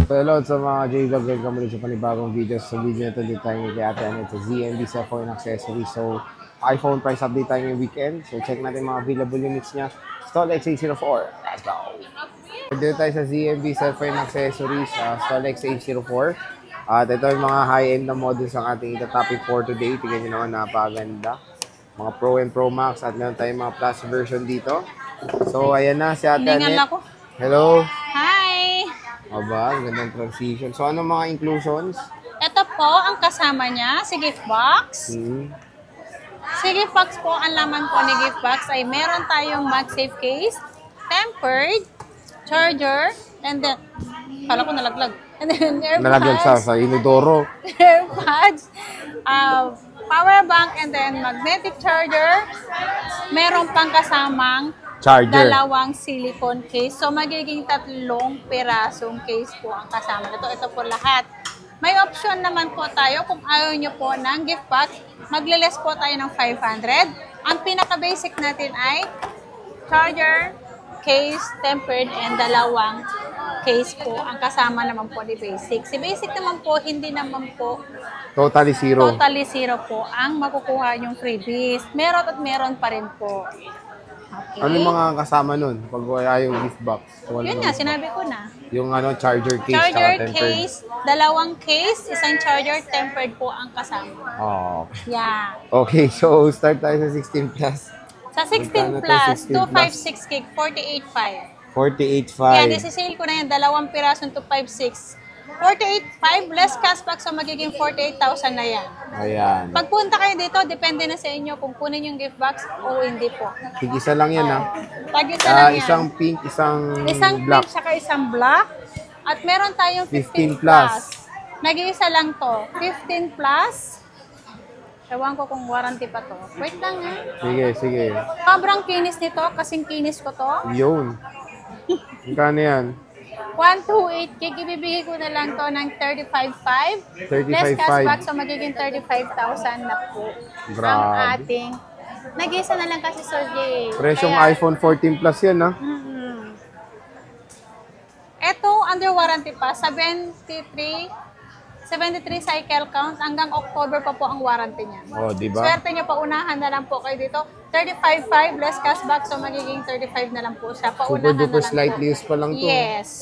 So hello sa mga J-Vlog, welcome ulit sa panibagong video. Sa video na ito, dito tayo kay Ate Annette sa ZMB Cellphone Accessories. So, iPhone price update tayo ngayong weekend. So, check natin mga available units niya. Stall X804. Let's go! Dito tayo sa ZMB Cellphone Accessories, Stall X804. At ito yung mga high-end na models ang ating itatopic for today. Tingnan nyo naman, napakaganda. Mga Pro and Pro Max at meron tayong mga Plus version dito. So, ayan na si Ate Annette. Hello! Hi! Aba, gandang transition. So, ano mga inclusions? Ito po ang kasama niya, si gift box. Si gift box po, ang laman po ni gift box ay meron tayong MagSafe case, tempered, charger, and then, kala ko nalaglag. And then, AirPods. Nalaglag sa Inodoro. AirPods, power bank, and then magnetic charger. Meron pang kasamang Charger. dalawang silicone case. So, magiging 3 pirasong case po ang kasama nito. Ito po lahat. May option naman po tayo kung ayaw nyo po ng gift box. Magle-less po tayo ng 500. Ang pinaka-basic natin ay charger, case, tempered, and dalawang case po. Ang kasama naman po ni basic. Si basic naman po, hindi naman po Totally zero. totally zero po ang makukuha yung freebies. Meron at meron pa rin po. Okay. Ano yung mga kasama nun? Pag wala yung gift box. Yun nga, sinabi ko na. Yung charger case. Charger tempered. case, dalawang case, isang charger, tempered po ang kasama. Oh. Yeah. Okay, so start tayo sa 16 plus. Sa 16 plus, 256 gig, 48.5. 48.5. Yan, isi-sale ko na yan, dalawang pirasong 256. 48.5 less cashback, so magiging 48,000 na yan. Ayan. Pagpunta kayo dito, depende na sa inyo kung kunin yung gift box o hindi po. Tig-isa lang yan, ha? Tag-isa lang yan. Isang pink, isang black. Pink, saka isang black. At meron tayong 15 15 plus. Nag-iisa lang to. 15 plus. Ewan ko kung warranty pa to. Wait lang ha. Sige, sige. Sobrang kinis nito, kasing kinis ko to. Yun. Magkano yan? 128 gig, ibibigay ko na lang to ng 35.5. 35.5. Less cashback, so magiging 35,000 na po. Grabe. Ang ating. Nag-iisa na lang kasi, Sir Jay. Presyong Kaya, iPhone 14 Plus yan, ha? Ito, under warranty pa, 73 cycle count, hanggang October pa po ang warranty niya. Oh, di ba? Swerte nyo, paunahan na lang po kayo dito. 35.5 less cashback, so magiging 35 na lang po siya. Super Paunahan na duper lang slight po. use pa lang to. Yes.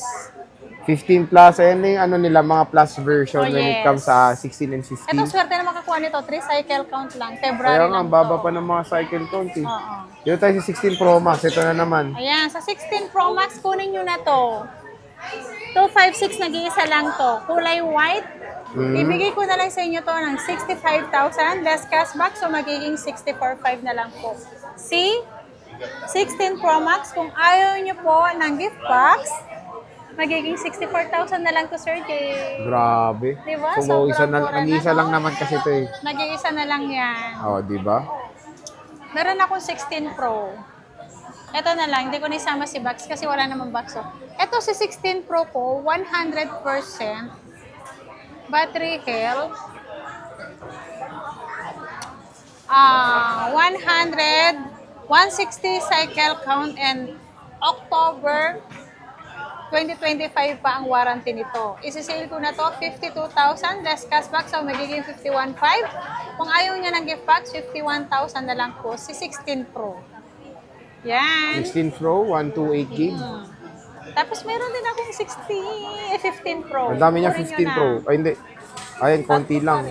15 plus, ayan na yung nila, mga plus version Oh, when it yes. comes sa 16 and 15. Ito, swerte na makakuha nito. 3 cycle count lang. February Kaya nga, lang baba to. pa ng mga cycle count, eh. Oo. Dito tayo sa 16 Pro Max, ito na naman. Ayan, sa 16 Pro Max, kunin nyo na to. 256, nag-iisa lang to. Kulay white. Ibigay ko na lang sa inyo to ng 65,000 less cashback, so magiging 64.5 na lang po. See? 16 Pro Max, kung ayaw nyo po ng gift box, magiging 64,000 na lang to, Sir Jay. Grabe. Diba? Kung isa, Sobrang mura isa na, lang no? naman kasi ito, eh. Nag-iisa na lang yan. Oh, di ba? Meron akong 16 Pro. Ito na lang, hindi ko nisama si box kasi wala namang box. So, ito si 16 Pro ko, 100% battery health. 160 cycle count, and October 2025 pa ang warranty nito. Isi-sale ko na to, 52,000 less cashback, so magiging 51.5. Kung ayaw niya ng gift box, 51,000 na lang po si 16 Pro. Yan. 16 Pro, 128 gig. Tapos meron din akong 15 Pro. Ang dami niya, Kunin 15 nyo na. Pro. Ay, hindi. Ayan, konti lang.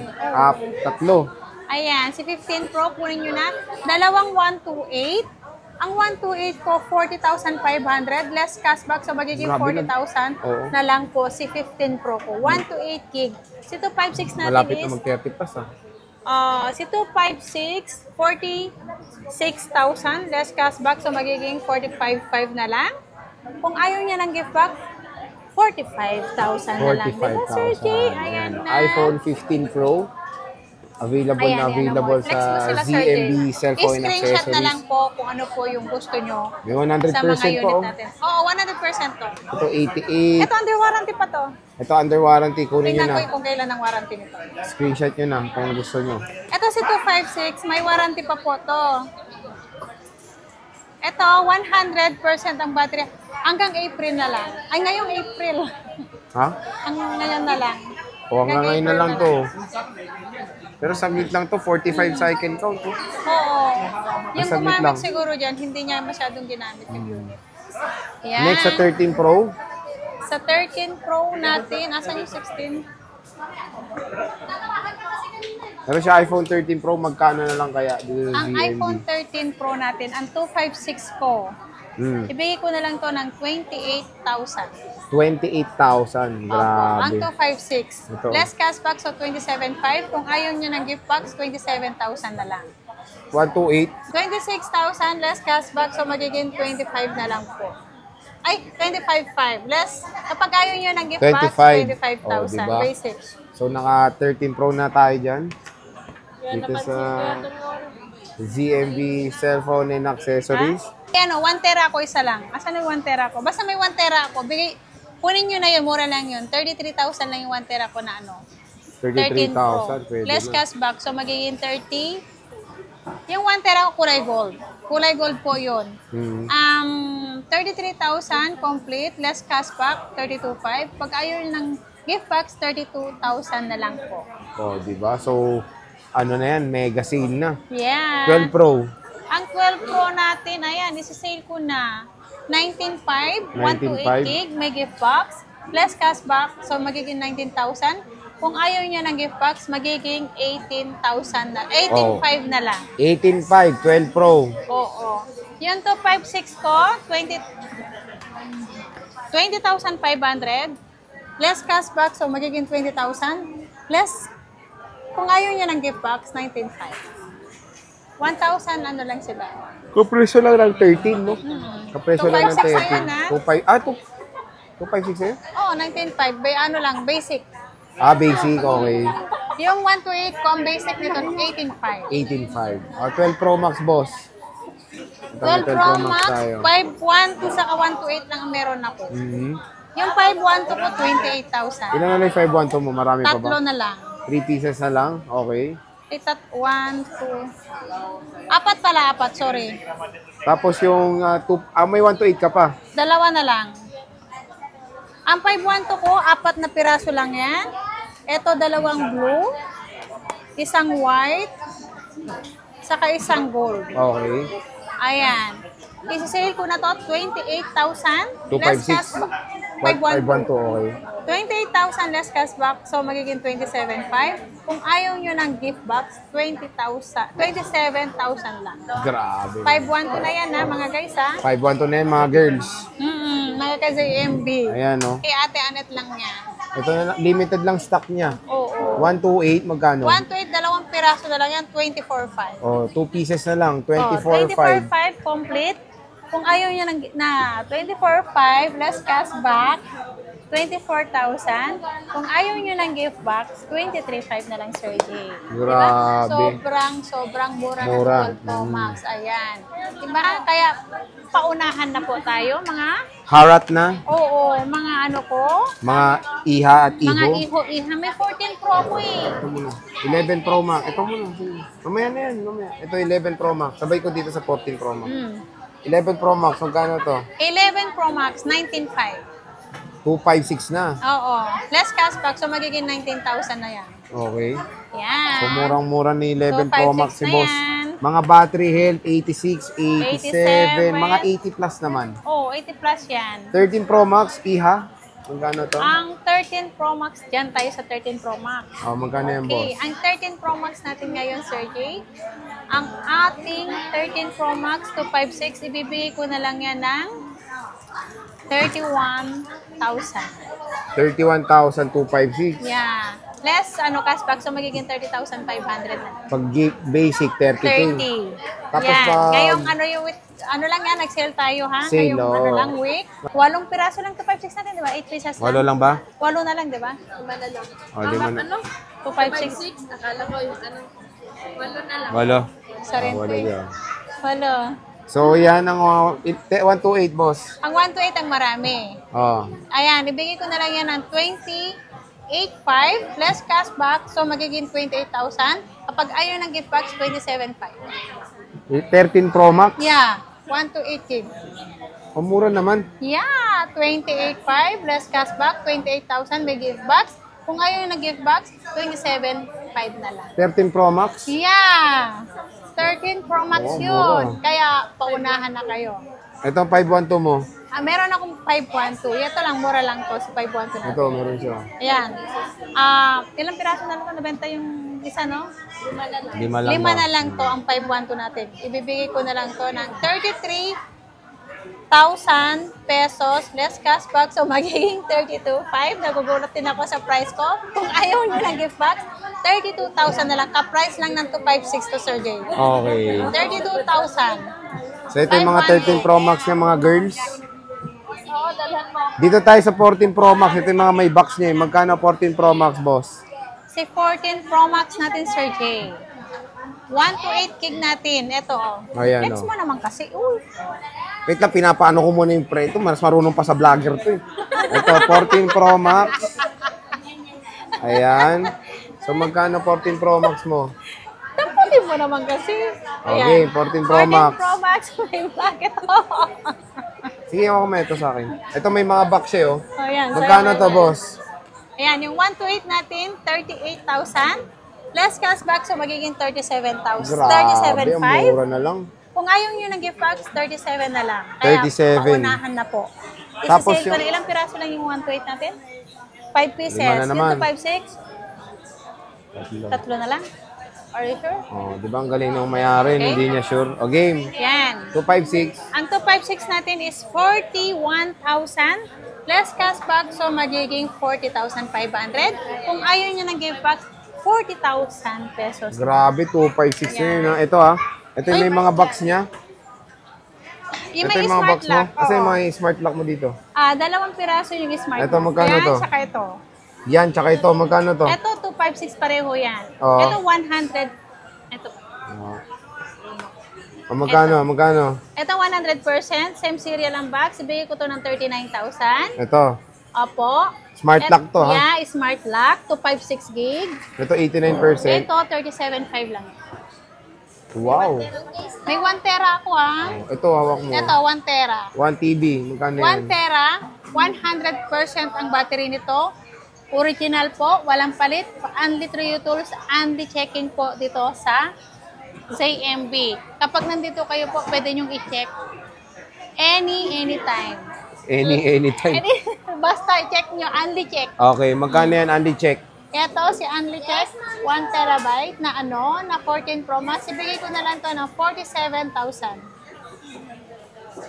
Tatlo. Ayan, si 15 Pro, kunin nyo na. Dalawang 128. Ang 128 ko, 40,500. Less cashback, so magiging Grabe, 40,000 Oo. na lang po si 15 Pro ko. 128 gig. Si 256 natin Malapit is, na mag-30 plus, ha? si 256, 46,000. Less cashback, so magiging 45,500 na lang. Kung ayaw niya ng gift box, 45,000 na lang. Diba, Sir Jay? 45,000. Ayan na. iPhone 15 Pro. Available Ayan, na ayan, available flex mo sa sila, Sir Jay. ZMB Cellphone I-screenshot na lang Accessories. po kung ano po yung gusto nyo May 100% sa mga po. unit natin. Oo, 100% to. Ito 88. Ito, under warranty pa to. Ito under warranty. Kunin nyo Tingnan na. ko kung kailan ang warranty nito. Screenshot nyo na kung gusto nyo. Ito si 256, may warranty pa po to. Ito, 100% ang battery. Hanggang April na lang. Ay, ngayong April. Ha? Ang ngayon na lang. O, hanggang ngayon na lang to. Pero saglit lang to, 45 cycle count. Oh. Oo. Yung saglit gumamit lang. siguro dyan, hindi niya masyadong ginamit yung Yan. Next sa 13 Pro. Sa 13 Pro natin, asan yung 16? Pero sa iPhone 13 Pro, magkano na lang kaya? Dito sa Ang ZNB? iPhone 13 Pro natin, ang 256 ko, ibigay ko na lang to ng 28,000. 28,000. Opo, ang Grabe. 256. Ito. Less cashback, so 27,500. Kung ayaw nyo ng gift box, 27,000 na lang. 128. 26,000 less cashback, so magiging 25 na lang po. Ay, 25,500. Less, kapag ayaw nyo ng gift box, 25. 25,000. Oh, diba? Basic. So, naka 13 Pro na tayo dyan. Dito sa ZMB cellphone and accessories. Ano, 1 tera ako isa lang. Asan yung 1 tera ko? Basta may 1 tera ako, bigay, kunin nyo na yun, mura lang yun. 33,000 lang yung 1 tera ko na ano. 13 Pro. 33,000. Pwede Less na. cashback, so magiging 30. Yung 1 tera ko, kulay gold. Kulay gold po yun. 33,000 complete, less cashback, 32,500. Pag ayaw ng gift box, 32,000 na lang po. Oh, diba? So, ano na yan, mega sale na. Yeah. 12 Pro. Ang 12 Pro natin, ayan, isi-sale ko na. 19,500, 128 gig, may gift box, less cashback, so magiging 19,000. Kung ayaw niya ng gift box, magiging 18,000 na, 18,500 na lang. 18.5, 12 Pro. Oo. Yung 256 ko, 20,500. Less cashback, so magiging 20,000. Less, kung ayaw niya ng gift box, 19,500. 1,000 ano lang sila. Kapreso lang ng 13, no? Kapreso lang ng 256 na yan, 13. 256 eh? Oo, 19,500. Ano lang, basic. Basic, okay. Yung 128 ko, ang basic nito, 18,500. 18.5. 12 Pro Max, boss. Ito, 12 Pro Max, tayo. 512 saka 128 lang ang meron ako. Yung 512 ko, 28,000. Ilan na lang yung 512 mo? Marami pa Tatlo ba? na lang. 3 pieces na lang? Okay. 1, 2, apat pala, sorry. Tapos yung may 1 to 8 ka pa. Dalawa na lang. Ang 512 ko, 4 na piraso lang yan. Ito, dalawang blue, isang white, saka isang gold. Okay. Ayan. Isi-sale ko na to, 28,000. 256. 512, okay. 28,000 less cashback, so magiging 27,500. Kung ayaw nyo ng gift box, 27,000 lang. Grabe. 512 na yan ha, mga guys ha. 512 na yan, mga girls. Mga ka-ZMB. Ayan, no? Kay Ate Anet lang yan. Ito na, limited lang stock niya. Oo. 128, magkano? 128, dalawang piraso na lang yan, 24,500. Oh, 2 pieces na lang, 24,500 24.5. complete. Kung ayaw nyo na 24,500 less cashback, 24,000. Kung ayaw nyo ng gift box, 23,500 na lang, Sir Jay. Grabe. Sobrang mura Mura. ng 12 Pro Max. Ayan. Diba? Kaya, paunahan na po tayo, mga, Harat na, oo, mga ano ko, mga iha at mga iho. iho-iha. May 14 Pro ko eh. Ito muna. 11 Pro Max. Ito muna. Sige. Mamaya na yan. Mamaya. Ito 11 Pro Max. Sabay ko dito sa 14 Pro Max. 11 Pro Max. Magkano to? 11 Pro Max, 19,500. 256 na. Oo. Less cashback, so magiging 19,000 na yan. Okay. Yan. So, murang-mura ni 11 Pro 256 Max si na boss. yan. Mga battery health, 86, 87, 87. mga 80 plus naman. Oo, 80 plus yan. 13 Pro Max, iha. Magkano to? Ang 13 Pro Max, dyan tayo sa 13 Pro Max. Oh, magkano yan, Okay, boss? ang 13 Pro Max natin ngayon, Sir Jay, ang ating 13 Pro Max 256, ibibigay ko na lang yan ng 31,000. 31,256. Yeah. Less, cashback, so magiging 30,500 na. Pag basic, 30K. 30. Tapos yan. pag- Ngayong lang yan, nag-sale tayo ha? Sale, Ngayong oh. lang week. 8 piraso lang 256 natin, di ba? 8 pieces Walo lang ba? 8 na lang, di ba? 5 na lang. O, di man. 256. Akala ko yung ano, walo na lang. Walo. Sa rent Walo eh. yan. Walo. So, yan ang 128, boss. Ang 128 ang marami. Oh. Ayan, ibigay ko na lang yan ng 28,500 less cashback, so magiging 28,000. Kapag ayaw ng gift box, 27,500. 13 Pro Max. Yeah, 128 gig. Mura naman. Yeah, 28,500 less cashback, 28,000 may gift box. Kung ayaw yung nag-gift box, 27,500 na lang. 13 Pro Max? Yeah! 13 Pro Max Oh, yun. mura. Kaya paunahan na kayo. Ito, 512 mo. Meron akong 512. Ito lang, mura lang to sa 512 natin. Ito, meron siya. Ayan. Ilang piraso na lang nabenta yung isa, no? 5 na lang. 5 lang. 5 daw. na lang to ang 512 natin. Ibibigay ko na lang to ng 33,000 pesos less cashback. So, magiging 32,500. Nagugulat din ako sa price ko. Kung ayaw nyo ng gift box, 32,000 na lang. Ka-price lang ng 256 to Sir Jay. Okay. 32,000. So, ito yung mga 13 Pro Max niya, mga girls. Oo, dalhan mo. Dito tayo sa 14 Pro Max. Ito yung mga may box niya. Magkano 14 Pro Max, boss? Si 14 Pro Max natin, Sir Jay. 128 gig natin. Ito, oh. Ayan, Flex oh. mo naman kasi. Uy. Wait lang, pinapaano ko muna yung pre. Ito, mas marunong pa sa vlogger to eh. Ito, 14 Pro Max. Ayan. So, magkano 14 Pro Max mo? Tamputin mo naman kasi. Okay, 14 Pro Max. 14 Pro Max. May black ito. Sige, ako may ito sa akin. Ito, may mga box eh, oh. Ayan. Magkano to, boss? Ayan, yung 128 natin, 38,000. Less cashback, so magiging 37,000. Grabe, ang 37,500. mura na lang. Kung ayaw nyo ng gift box, 37 na lang. Kaya 37. paunahan na po. Tapos Isa-sale ko yung- na ilang piraso lang yung 128 natin? 5 pieces. 5 na naman. Yung 256? Tatlo na lang? Are you sure? Oh, di ba ang galing ng mayari, Okay. hindi niya sure. O, game. Yan. 256. Ang 256 natin is 41,000 less cashback, so magiging 40,500. Kung ayaw nyo ng gift box, 40,000 pesos. Grabe, 256 na yun. Ha? Ito ha. Ito yung may mga box niya. Yung Ito may yung mga smart box mo. lock. Kasi oo. may smart lock mo dito. Dalawang piraso yung smart Ito, lock. magkano Yan, to? saka ito. Yan, tsaka ito. Magkano to? Ito, 256 pareho yan. Oo. Ito, 100. Ito. O, magkano? Magkano? Ito, 100%. Same serial ang box. Ibigay ko to ng 39,000. Ito. Opo. Smart lock to ha. Yeah, smart lock. 256 gig. Ito 89%. Ito, 37.5 lang. Wow. May 1 tera ako ah. Ito, hawak mo. Ito, 1 tera. 1 TB. Magkano yan? 1 tera, 100% ang battery nito. Original po, walang palit. Only Trio Tools, only checking po dito sa ZMB. Kapag nandito kayo po, pwede nyong i-check anytime. Anytime. Basta i-check nyo, only check. Okay, magkano yan, Andy? Check. Ito, si Only Check, 1 terabyte na na 14 Pro Max. Ibigay ko na lang to ng 47,000.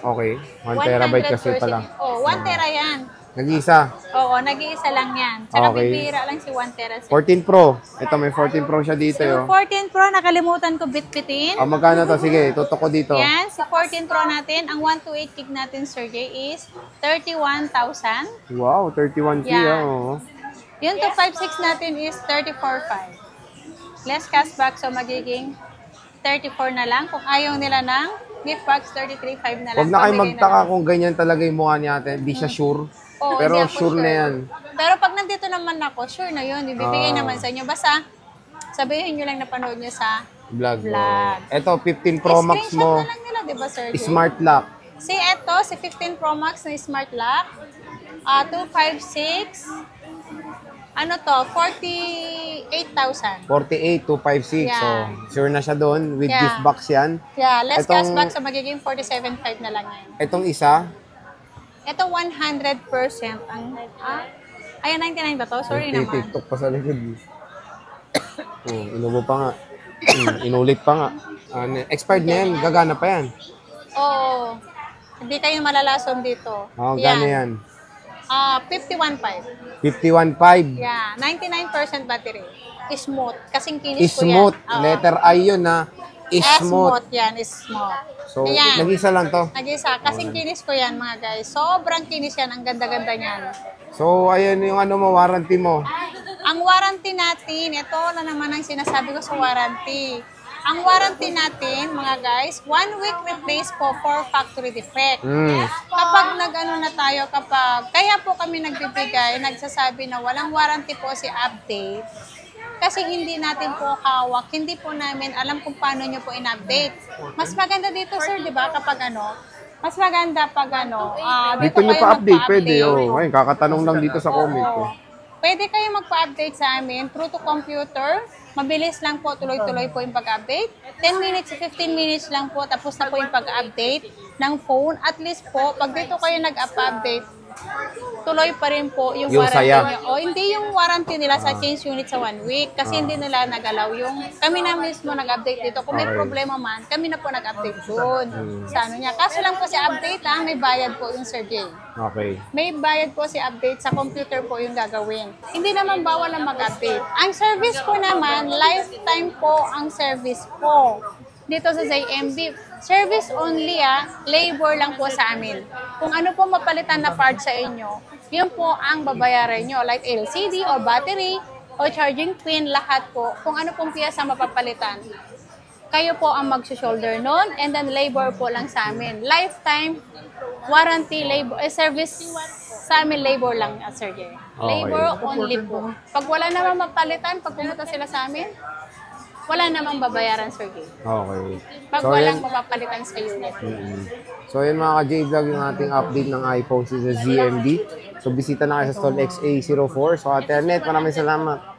Okay. 1 terabyte kasi 100%. pala. Oh, 1 tera yan. Nag-isa. Oo, nag-iisa lang yan. Tsaka Okay. bibira lang si 1 tera. 14 Pro. Ito, may 14 Pro siya dito. So, Yo. 14 Pro, nakalimutan ko bitbitin. O, magkano to? Sige, tutok ko dito. Yan, si 14 Pro natin, ang 128 gig natin, Sir Jay, is 31,000. Wow, 31K. Yeah. Oh. Yung 256 natin is 34,500. Less cashback, so magiging 34 na lang. Kung ayaw nila ng gift box, 33,500 na lang. Huwag na kayo Pamigay magtaka lang. kung ganyan talaga yung mukha ni ate. Hindi siya sure. Oo, Pero hindi ako sure na yan. Pero pag nandito naman ako, sure na yun. Ibibigay Ah. naman sa inyo. Basta, sabihin nyo lang na panood nyo sa Vlog. Vlog. Ito, 15 Pro Max screenshot mo. na lang nila, di ba, Sir Jay? Smart lock. Si 15 Pro Max na smart lock. 256. Ano to? 48,000. 48,256. Yeah. So, sure na siya doon. With Yeah. gift box yan. Yeah, less Itong- cashback, so magiging 47,500 na lang yan. Itong isa, Ito 100% ang... Ayan, 99 ba to? Sorry naman. TikTok pa sa likod. Inubo pa nga. Inulit pa nga. Expired na yan. Gagana pa yan. Oo. Hindi kayo malalason dito. Gano yan? 51.5. 51.5. Yeah, 99% battery. Smooth. Kasing kinis ko yan. Smooth. Oo. Letter I yun na. Smooth. Smooth yan. Smooth. So, Ayan. nag-isa lang to. Nag-isa. Kasing kinis ko yan, mga guys. Sobrang kinis yan. Ang ganda-ganda niyan. So, ayun yung ano mo, warranty mo. Ang warranty natin, ito na naman ang sinasabi ko sa warranty. Ang warranty natin, mga guys, 1 week replace po for factory defect. Kapag nag-ano na tayo, kaya po kami nagbibigay, nagsasabi na walang warranty po si update. Kasi hindi natin po hawak, hindi po namin alam kung paano nyo po in-update. Mas maganda dito, sir, di ba, kapag Mas maganda pag ano, Dito nyo kayo pa-update, pwede. magpa-update. Ngayon, kakatanong lang dito sa comment ko. Pwede kayo magpa-update sa amin through to computer. Mabilis lang po, tuloy-tuloy po yung pag-update. 10 minutes, 15 minutes lang po, tapos na po yung pag-update ng phone. At least po, pag dito kayo nag-update, tuloy pa rin po yung Yung warranty saya. nyo. O hindi yung warranty nila sa change unit sa 1 week. Kasi hindi nila nag-allow yung, kami na mismo nag-update dito. Kung may Okay. problema man, kami na po nag-update doon. Sa ano niya. Kaso lang po si update lang, may bayad po yung Sir Jay. Okay. May bayad po si update sa computer po yung gagawin. Hindi naman bawal ang mag-update. Ang service po naman, lifetime po ang service po. Dito sa ZMB, service only labor lang po sa amin. Kung ano po mapalitan na part sa inyo, yun po ang babayaran nyo. Like LCD or battery o charging pin, lahat po. Kung ano pong piyesa mapapalitan, kayo po ang mag-shoulder nun, and then labor po lang sa amin. Lifetime warranty labor, service sa amin, labor lang, Sir Jay. Labor only po. Pag wala namang mapalitan, pag pumunta sila sa amin, wala namang babayaran, Sir Jay. Okay. Pag So, walang yan. mapapalitan sa unit. So, yun mga ka-J-Vlog, yung ating update ng iPhone sa ZMD. So, bisita na kayo sa stall XA04. So, Ate Annette, maraming salamat.